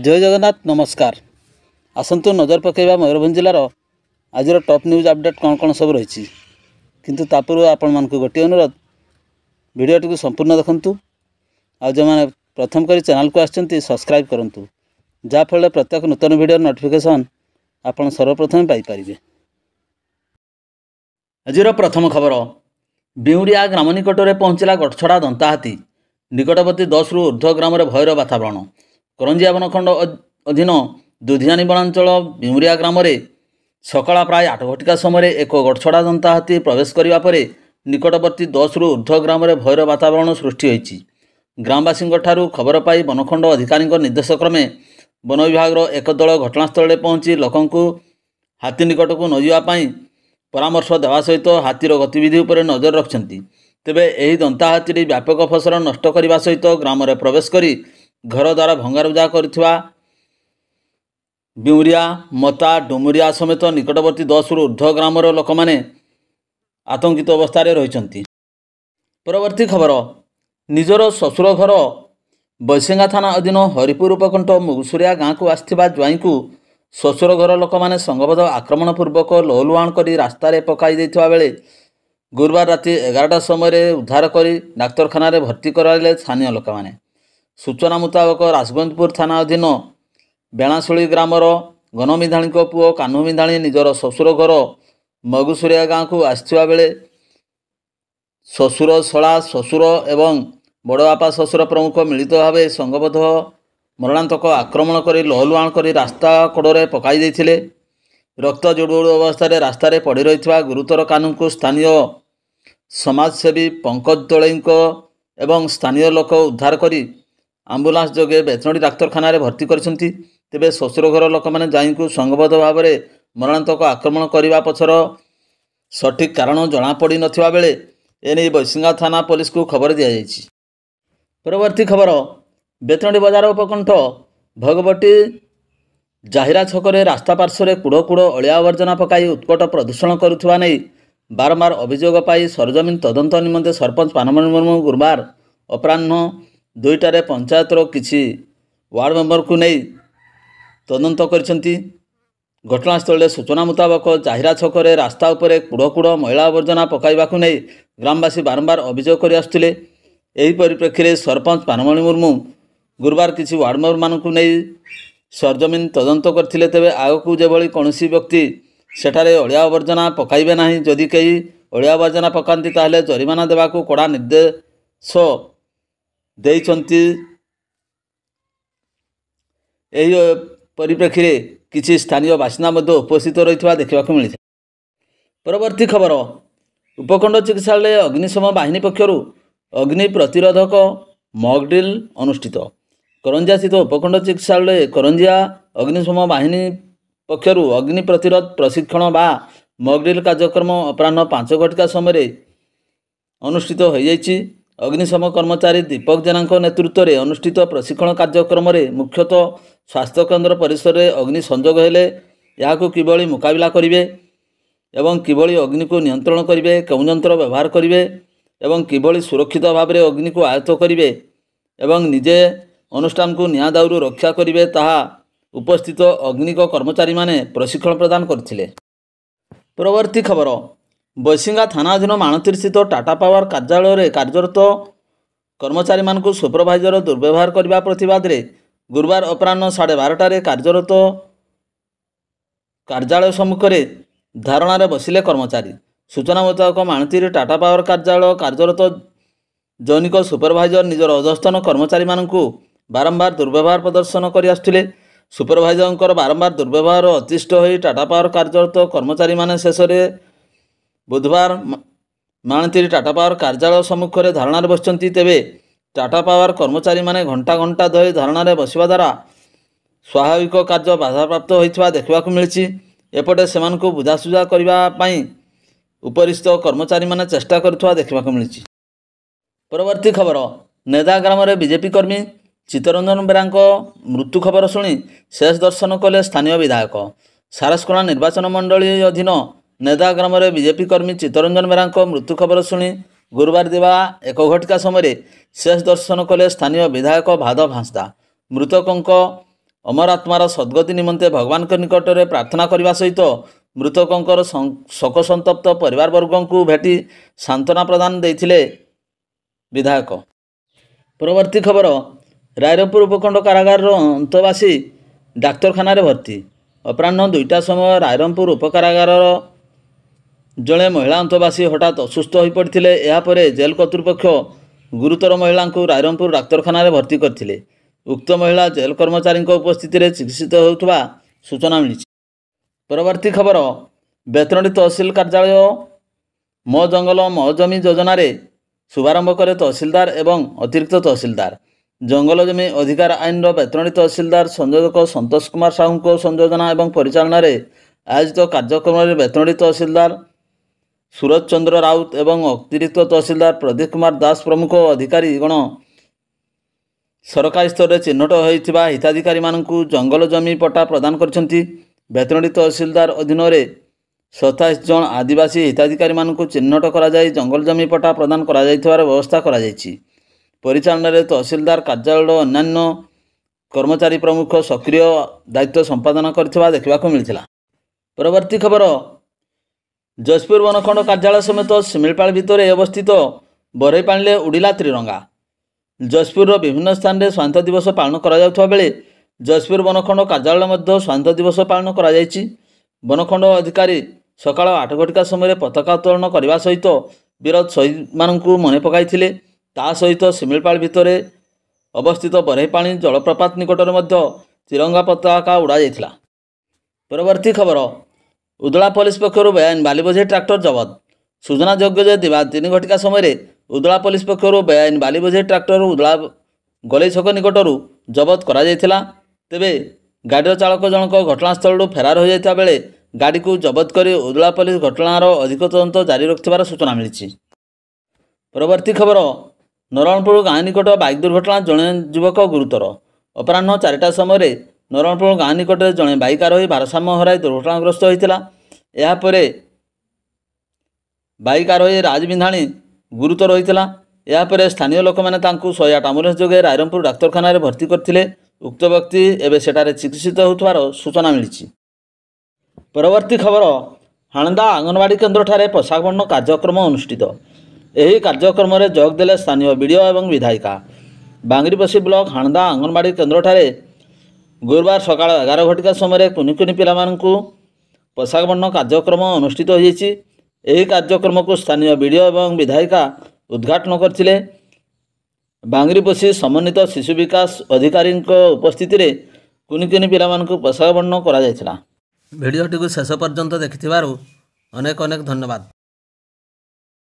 जय जगन्नाथ नमस्कार। आसतु नजर पकेबा मयूरभंज जिलार आज टॉप न्यूज अपडेट कौन कौन सब रही किंतु तापूर्व आपण मानक गोटे अनुरोध वीडियोटी को संपूर्ण देखंतु आ जो मैंने प्रथम करी चैनल को आछंती सब्सक्राइब करंतु जाफल प्रत्येक नूतन वीडियो नोटिफिकेशन आपण सर्वप्रथम पाई परिबे। आजिर प्रथम खबर बिउरिया ग्राम निकट में पहुँचला गठछड़ा दंता हाथी निकटवर्ती 10 रु ऊर्ध्व ग्राम भयर वातावरण। करंजिया बनखंड अधीन दुधियानी वनांचल बिउरिया ग्राम सकाळ प्राय 8 घटिका समय एक गठछड़ा दंता हाथी प्रवेश करने पर निकटवर्ती 10 रु ऊर्ध्व ग्राम भयर वातावरण सृष्टि होईछि। ग्रामवासी खबर पाई बनखंड अधिकारी निर्देश क्रमे वन विभाग एक दल घटनास्थल में पहुंची लोकंकु हाथी निकट को न जावाई परामर्श देवा सहित हाथीर गतिविधि उपर नजर रखिछन्ति। तेबे एही दंता हाथी व्यापक फसल नष्ट करने सहित ग्राम में प्रवेश करी घर द्वारा भंगारुजा करिथिबा बिउरिया मता डुमुरिया समेत निकटवर्ती 10 रु ऊर्ध्व ग्राम लोक मैंने आतंकित अवस्था रही। परवर्ती खबर निजर ससुर घर बैसेंगा थाना अधीन हरिपुर उपकंठ मुगुसुरिया गाँव को आसथिबा ज्वाई को ससुर घर लोक मैंने संगबद्ध आक्रमण पूर्वक लहुलुहाण कर रास्तार पकाई देथिबा बेले गुरुवार राति 11टा समय उद्धार कर डाक्तरखाना भर्ती कराइले स्थानीय लोक मैंने। सूचना मुताबक राजगंजपुर थाना अधीन बेणाशुली ग्रामर गणमिधाणी पुओ कान्हू मिधाणी निजर ससुर घर मगुसुरिया गाँव को आसथिबा बेले ससुर शला ससुर एवं बड़बापा ससुर प्रमुख मिलित भाव संगबद्ध मरणांतक आक्रमण कर लहुलुहाण कर रास्ता कड़े पकाई देथिले। रक्त जोड़ोड़ अवस्था रास्तार पड़ रही गुरुतर कानू को स्थानीय समाजसेवी पंकज दलई एवं स्थानीय लोक उद्धार कर आंबुलांस जोगे बेतनोटी डाक्तरखाना भर्ती करछन्ति। तेबे ससुर घर लोक मैंने जाई को संगबद्ध भाव मरणांतक आक्रमण करने पछर सठिक कारण जना पड़ी नथिबा बेले एने बैसिंगा थाना पुलिस को खबर दिया जायछि। परवर्ती खबर बेतनोटी बजार उपकंठ भगवती जाहिरा छकरे रास्ता पार्श्व कूड़ कूड़ अलिया आवर्जना पकाई उत्कट प्रदूषण करुवा नहीं बारंबार अभियोग पाई सरजमीन तदंत निमंते सरपंच पानमणि मुर्मू गुरुवार अपराह्न 2टार पंचायतर किसी वार्ड मेंबर को नहीं तदंत करछन्ति। घटनास्थल सूचना मुताबक जाहिरा छकरे रास्ता उपरे कूड़ कूड़ मैला आवर्जना पकाइबा नहीं ग्रामवासी बारंबार अभियोग कर आसुथिले। एही परिप्रेक्षी में सरपंच पानमणि मुर्मू गुरुवार किसी वार्ड मेंबर मानकु नहीं सरजमीन तदंत करथिले। तेबे आगकू जेभली कौनसी व्यक्ति सेठारे अलिया आवर्जना पकाइबे नाही जदि कई अलिया आवर्जना पकांती ताहले जरिमाना देवाकू कड़ा निर्देश देइछन्ति। एही परिप्रेक्षी में किसी स्थानीय बासिंदा मध्य उपस्थित रही देखा मिली। परवर्ती खबर उपखंड चिकित्सालय अग्निशम बाहिनी पक्षर अग्नि प्रतिरोधक मॉक ड्रिल अनुष्ठित। करंजिया स्थित उपखंड चिकित्सालय करंजिया अग्निशम बाहिनी पक्षर अग्नि प्रतिरोध प्रशिक्षण बा मॉक ड्रिल कार्यक्रम अपराह्न 5 घटिका समय अनुष्ठित हो जाइछि। अग्निशम कर्मचारी दीपक जेना नेतृत्व में अनुष्ठित प्रशिक्षण कार्यक्रम मुख्यतः स्वास्थ्य केन्द्र परिसर में अग्नि संजोग हेले याकू किभली मुकाबला करिवे एवं किभली अग्नि को नियंत्रण करिवे केउं यंत्र व्यवहार करिवे एवं किभली सुरक्षित भाव में अग्नि को आयत्त करिवे एवं निजे अनुष्ठान को निया दाउरू रक्षा करिवे ताहा उपस्थित अग्निक कर्मचारी माने प्रशिक्षण प्रदान करथिले। परवर्ती खबर बैसिंगा थाना अधीन माणतीर स्थित टाटा पावर कार्यालय में कार्यरत कर्मचारी मानकु सुपरभाइजर दुर्व्यवहार करने प्रतिवाद में गुरुवार अपराह्न 12:30 कार्यरत कार्यालय सम्मुख में धारणा बसिले कर्मचारी। सूचना मुताबक माणतीर टाटा पावर कार्यालय कार्यरत जैनिक सुपरभाइजर निजर अधस्थन कर्मचारी मानकु बारंबार दुर्व्यवहार प्रदर्शन कर आसुथिले। सुपरभाइजर बारंबार दुर्व्यवहार अतिष्ठ होई टाटा पावर कार्यरत कर्मचारी माने शेष में बुधवार माणतीर टाटा पावर कार्यालय सम्मुख में धारणा बसिचंती। तेबे टाटा पावर कर्मचारी माने घंटा घंटा धरी धारणा बसिबा द्वारा स्वाभाविक कार्य बाधाप्राप्त होइथिबा देखबाकू मिलिछि। एपटे सेमानकु बुझासुझा करिबा पई उपरिस्थ कर्मचारी माने चेष्टा करुवा देखबाकू मिलिछि। परवर्ती खबर नेदा ग्राम में बीजेपी कर्मी चित्तरंजन बेरा मृत्यु खबर शुणी शेष दर्शन कले स्थानीय विधायक। सारसकणा निर्वाचन मंडली अधीन नेदा ग्राम में बीजेपी कर्मी चित्तरंजन बेरा मृत्यु खबर शुणी गुरुवार दिवा 1 घटिका समय शेष दर्शन कले स्थानीय विधायक भाद भांसदा। मृतकों अमर आत्मार सद्गति निमंते भगवान के निकट में प्रार्थना करने सहित मृतकों शोक संतप्त परिवारवर्ग को भेटी सांत्वना प्रदान देते विधायक। परवर्ती खबर रायरंगपुर उपखंड कारागार अंतवासी डाक्तरखाना भर्ती। अपराह्न 2टा समय रायरंगपुर उपकारागार जड़े महिला अंतवासी हठात असुस्थ हो पड़ते। यापर जेल कर्तृपक्ष गुरुतर महिला को रायरंगपुर डाक्तरखाना भर्ती करते। उक्त महिला जेल कर्मचारी उपस्थित चिकित्सित होता सूचना मिली। परवर्ती खबर बेतनटी तहसिल कार्यालय मो जंगल मो जमी योजना शुभारंभ करे तहसिलदार एवं अतिरिक्त तहसिलदार। जंगल जमी अधिकार आईन बेतनटी तहसिलदार संयोजक संतोष कुमार साहू को संयोजना एवं परिचालन आयोजित कार्यक्रम में बेतनटी तहसिलदार सूरज चंद्र राउत एवं अतिरिक्त तहसिलदार प्रदीप कुमार दास प्रमुख अधिकारी गण सरकारी स्तर में चिन्हट होता हिताधिकारी मानू जंगल जमी पट्टा प्रदान करछंती। बेतनटी तहसिलदार अधीन 27 जन आदिवासी हिताधिकारी मानू चिन्हट करा जाय जंगल जमी पट्टा प्रदान करा जायथिबार व्यवस्था करा जायछि। परिचालन में तहसिलदार कार्यालय अन्यान्य कर्मचारी प्रमुख सक्रिय दायित्व संपादन करथिबा देखिबाको मिलिथिला। परवर्ती खबर जयपुर वनखंड कार्यालय समेत शिमिलपाल भितर अवस्थित बरईपाणी उड़िला त्रिरंगा। जयपुर विभिन्न स्थान में स्वाधीनता दिवस पालन करा जाउथबा बेले जयपुर वनखंड कार्यालय मध्य स्वाधीनता दिवस पालन करा जायछि। वनखंड अधिकारी सकाळ 8 घटिका समय पताका उत्तोलन करने सहित वीर शहीद मानू मन पकाइथिले। ता सहित शिमिलपाल भितर अवस्थित बरईपाणी जलप्रपात निकटरे मध्य तिरंगा पताका उड़ा जायथिला। परवर्ती खबर उदला पुलिस पक्षर बेआईन बाली बोझे ट्रैक्टर जबत। सूचनायोग्य जे दिवा 3 घटिका समय उदला पुलिस पक्षर बेआईन बाली बोझे ट्रैक्टर उदला गलई छक निकटर जबत करा जायथिला। तेबे गाड़ीर चालक जनक घटनास्थल फेरार हो जाता बेले गाड़ी को जबत कर उदला पुलिस घटनार अधिक तदंत जारी रखिबार सूचना मिली। परवर्ती खबर नरणपुर गाँ निकट बाइक दुर्घटना जड़े युवक गुरुतर। अपराह्न 4टा समय नरणपुर गाँ निकट जड़े बाइक आरोही भारसाम्य हराई दुर्घटनाग्रस्त होता। यापर बाइक आरोही राजबिंधाणी गुरुतर होता। यापर स्थानीय लोक मैंने 108 आम्बुलेंस जोगे रायरंगपुर डाक्तरखाना भर्ती करते। उक्त व्यक्ति एवं सेठारे चिकित्सित होतार सूचना मिली। परवर्ती खबर हाणदा आंगनवाड़ी केन्द्र ठारे पोशाक बंधन कार्यक्रम अनुष्ठित। यही कार्यक्रम में जोगदेले स्थानीय बीडीओ एवं विधायिका। बांगरीपसी ब्लॉक हाणदा आंगनवाड़ी केन्द्र ठारे गुरुवार सकाळ 11 घटिका समय कुनि कुनि पिला मानकु पोशाक बंधन कार्यक्रम अनुष्ठित हो जायछि। यही कार्यक्रम को स्थानीय बीडीओ एवं विधायिका उद्घाटन करथिले। बांगरीपसी समन्वित शिशु विकास अधिकारी उपस्थित कुनि कुनि पिला मानकु पोशाक बंधन करा जायथिला। भिडियोटी को शेष पर्यंत देखिथिबारु अनेक अनेक धन्यवाद।